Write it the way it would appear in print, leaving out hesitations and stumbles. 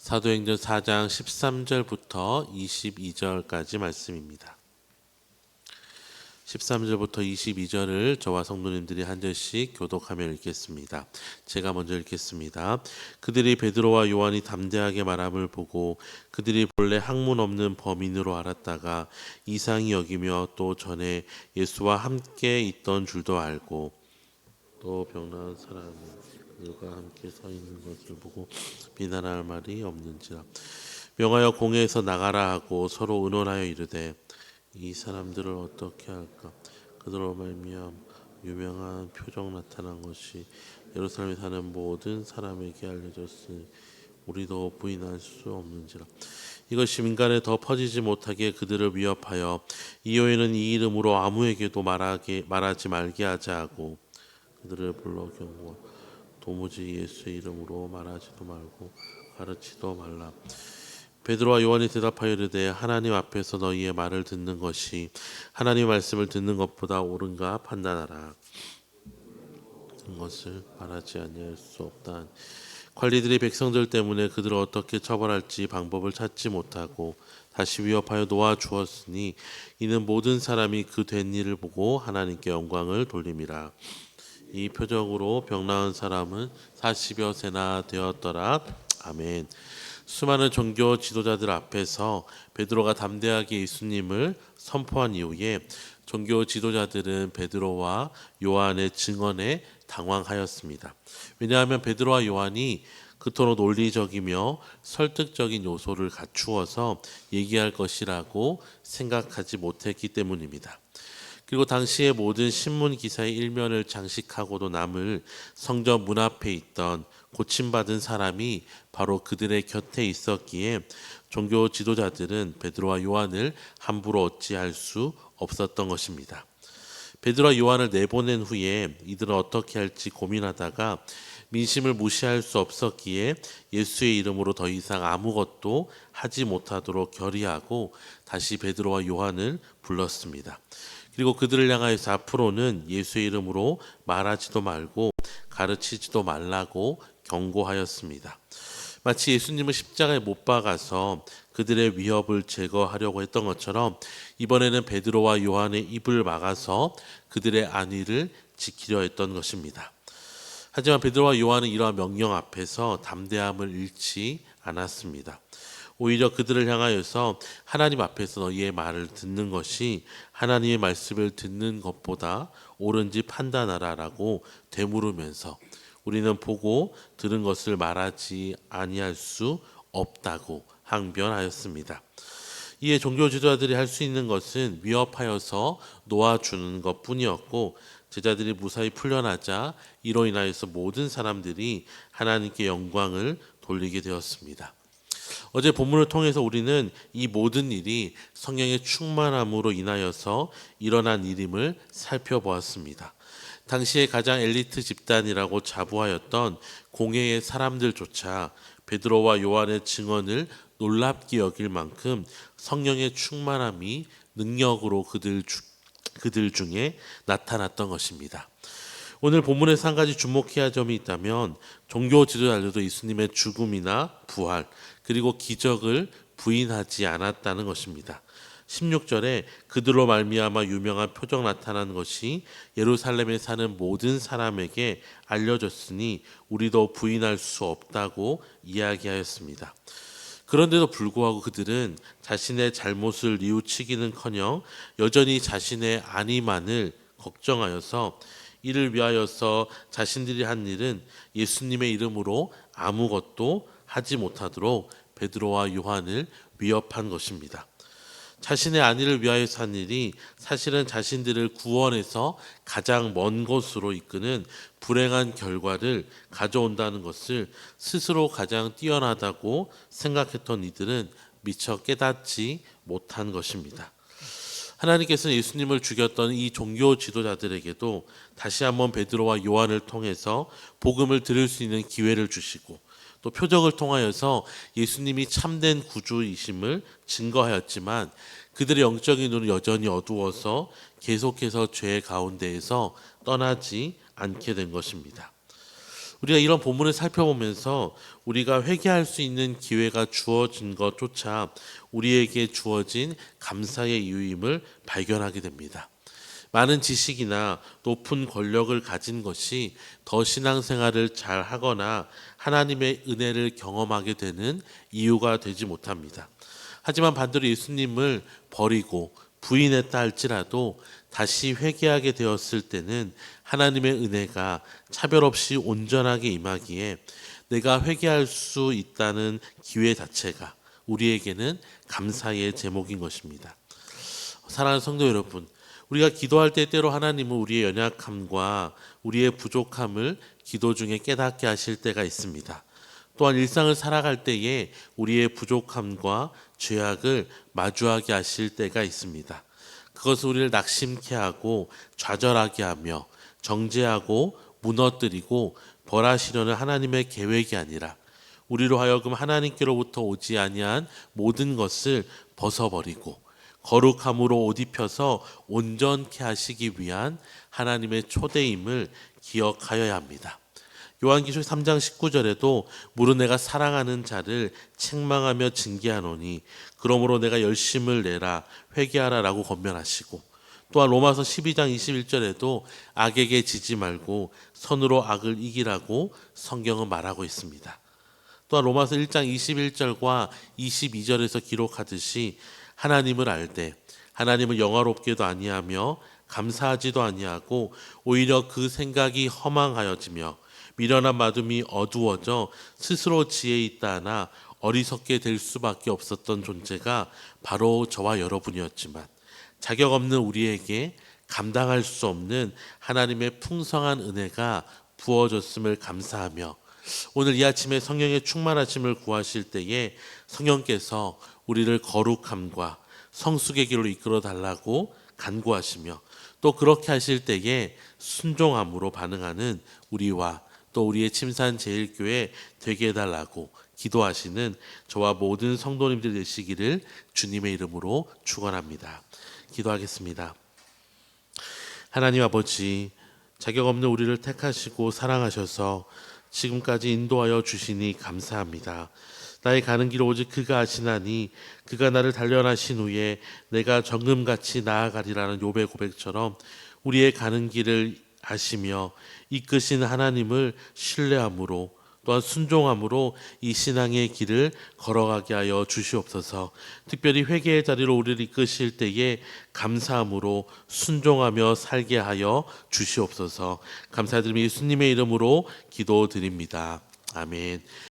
사도행전 4장 13절부터 22절까지 말씀입니다. 13절부터 22절을 저와 성도님들이 한 절씩 교독하며 읽겠습니다. 제가 먼저 읽겠습니다. 그들이 베드로와 요한이 담대하게 말함을 보고 그들이 본래 학문 없는 범인으로 알았다가 이상히 여기며 또 전에 예수와 함께 있던 줄도 알고 또 병나은 사람이 그들과 함께 서 있는 것을 보고 비난할 말이 없는지라 명하여 공회에서 나가라 하고 서로 의논하여 이르되 이 사람들을 어떻게 할까? 그들로 말미암아 유명한 표적 나타난 것이 예루살렘에 사는 모든 사람에게 알려졌으니 우리도 부인할 수 없는지라. 이것이 민간에 더 퍼지지 못하게 그들을 위협하여 이후에는 이 이름으로 아무에게도 말하지 말게 하자 하고 그들을 불러 경고하고 도무지 예수의 이름으로 말하지도 말고 가르치도 말라. 베드로와 요한이 대답하여 이르되 하나님 앞에서 너희의 말을 듣는 것이 하나님의 말씀을 듣는 것보다 옳은가 판단하라. 것을 말하지 아니할 수 없다. 관리들이 백성들 때문에 그들을 어떻게 처벌할지 방법을 찾지 못하고 다시 위협하여 놓아 주었으니 이는 모든 사람이 그 된 일을 보고 하나님께 영광을 돌림이라. 이 표적으로 병 나은 사람은 40여 세나 되었더라. 아멘. 수많은 종교 지도자들 앞에서 베드로가 담대하게 예수님을 선포한 이후에 종교 지도자들은 베드로와 요한의 증언에 당황하였습니다. 왜냐하면 베드로와 요한이 그토록 논리적이며 설득적인 요소를 갖추어서 얘기할 것이라고 생각하지 못했기 때문입니다. 그리고 당시의 모든 신문 기사의 일면을 장식하고도 남을 성전 문 앞에 있던 고침받은 사람이 바로 그들의 곁에 있었기에 종교 지도자들은 베드로와 요한을 함부로 어찌할 수 없었던 것입니다. 베드로와 요한을 내보낸 후에 이들은 어떻게 할지 고민하다가 민심을 무시할 수 없었기에 예수의 이름으로 더 이상 아무것도 하지 못하도록 결의하고 다시 베드로와 요한을 불렀습니다. 그리고 그들을 향하여서 앞으로는 예수의 이름으로 말하지도 말고 가르치지도 말라고 경고하였습니다. 마치 예수님을 십자가에 못 박아서 그들의 위협을 제거하려고 했던 것처럼 이번에는 베드로와 요한의 입을 막아서 그들의 안위를 지키려 했던 것입니다. 하지만 베드로와 요한은 이러한 명령 앞에서 담대함을 잃지 않았습니다. 오히려 그들을 향하여서 하나님 앞에서 너희의 말을 듣는 것이 하나님의 말씀을 듣는 것보다 옳은지 판단하라라고 되물으면서 우리는 보고 들은 것을 말하지 아니할 수 없다고 항변하였습니다. 이에 종교 지도자들이 할 수 있는 것은 위협하여서 놓아주는 것뿐이었고 제자들이 무사히 풀려나자 이로 인하여서 모든 사람들이 하나님께 영광을 돌리게 되었습니다. 어제 본문을 통해서 우리는 이 모든 일이 성령의 충만함으로 인하여서 일어난 일임을 살펴보았습니다. 당시에 가장 엘리트 집단이라고 자부하였던 공회의 사람들조차 베드로와 요한의 증언을 놀랍게 여길 만큼 성령의 충만함이 능력으로 그들 중에 나타났던 것입니다. 오늘 본문에서 한 가지 주목해야 할 점이 있다면 종교 지도자들도 예수님의 죽음이나 부활 그리고 기적을 부인하지 않았다는 것입니다. 16절에 그들로 말미암아 유명한 표적 나타난 것이 예루살렘에 사는 모든 사람에게 알려졌으니 우리도 부인할 수 없다고 이야기하였습니다. 그런데도 불구하고 그들은 자신의 잘못을 뉘우치기는커녕 여전히 자신의 안위만을 걱정하여서 이를 위하여서 자신들이 한 일은 예수님의 이름으로 아무것도 하지 못하도록 베드로와 요한을 위협한 것입니다. 자신의 안위를 위하여서 한 일이 사실은 자신들을 구원에서 가장 먼 곳으로 이끄는 불행한 결과를 가져온다는 것을 스스로 가장 뛰어나다고 생각했던 이들은 미처 깨닫지 못한 것입니다. 하나님께서는 예수님을 죽였던 이 종교 지도자들에게도 다시 한번 베드로와 요한을 통해서 복음을 들을 수 있는 기회를 주시고 또 표적을 통하여서 예수님이 참된 구주이심을 증거하였지만 그들의 영적인 눈은 여전히 어두워서 계속해서 죄 가운데에서 떠나지 않게 된 것입니다. 우리가 이런 본문을 살펴보면서 우리가 회개할 수 있는 기회가 주어진 것조차 우리에게 주어진 감사의 이유임을 발견하게 됩니다. 많은 지식이나 높은 권력을 가진 것이 더 신앙생활을 잘 하거나 하나님의 은혜를 경험하게 되는 이유가 되지 못합니다. 하지만 반대로 예수님을 버리고 부인했다 할지라도 다시 회개하게 되었을 때는 하나님의 은혜가 차별 없이 온전하게 임하기에 내가 회개할 수 있다는 기회 자체가 우리에게는 감사의 제목인 것입니다. 사랑하는 성도 여러분, 우리가 기도할 때 때로 하나님은 우리의 연약함과 우리의 부족함을 기도 중에 깨닫게 하실 때가 있습니다. 또한 일상을 살아갈 때에 우리의 부족함과 죄악을 마주하게 하실 때가 있습니다. 그것은 우리를 낙심케 하고 좌절하게 하며 정죄하고 무너뜨리고 벌하시려는 하나님의 계획이 아니라 우리로 하여금 하나님께로부터 오지 아니한 모든 것을 벗어버리고 거룩함으로 옷 입혀서 온전케 하시기 위한 하나님의 초대임을 기억하여야 합니다. 요한계시록 3장 19절에도 무릇 내가 사랑하는 자를 책망하며 징계하노니 그러므로 내가 열심을 내라 회개하라 라고 권면하시고, 또한 로마서 12장 21절에도 악에게 지지 말고 선으로 악을 이기라고 성경은 말하고 있습니다. 또한 로마서 1장 21절과 22절에서 기록하듯이 하나님을 알되 하나님을 영화롭게도 아니하며 감사하지도 아니하고 오히려 그 생각이 허망하여지며 미련한 마음이 어두워져 스스로 지혜 있다 하나 어리석게 될 수밖에 없었던 존재가 바로 저와 여러분이었지만 자격 없는 우리에게 감당할 수 없는 하나님의 풍성한 은혜가 부어졌음을 감사하며 오늘 이 아침에 성령의 충만하심을 구하실 때에 성령께서 우리를 거룩함과 성숙의 길로 이끌어 달라고 간구하시며 또 그렇게 하실 때에 순종함으로 반응하는 우리와 또 우리의 침산제일교회 되게 해달라고 기도하시는 저와 모든 성도님들 되시기를 주님의 이름으로 축원합니다. 기도하겠습니다. 하나님 아버지, 자격 없는 우리를 택하시고 사랑하셔서 지금까지 인도하여 주시니 감사합니다. 나의 가는 길 오직 그가 아시나니 그가 나를 단련하신 후에 내가 정금같이 나아가리라는 욥의 고백처럼 우리의 가는 길을 아시며 이끄신 하나님을 신뢰함으로 또한 순종함으로 이 신앙의 길을 걸어가게 하여 주시옵소서. 특별히 회개의 자리로 우리를 이끄실 때에 감사함으로 순종하며 살게 하여 주시옵소서. 감사드리며 예수님의 이름으로 기도드립니다. 아멘.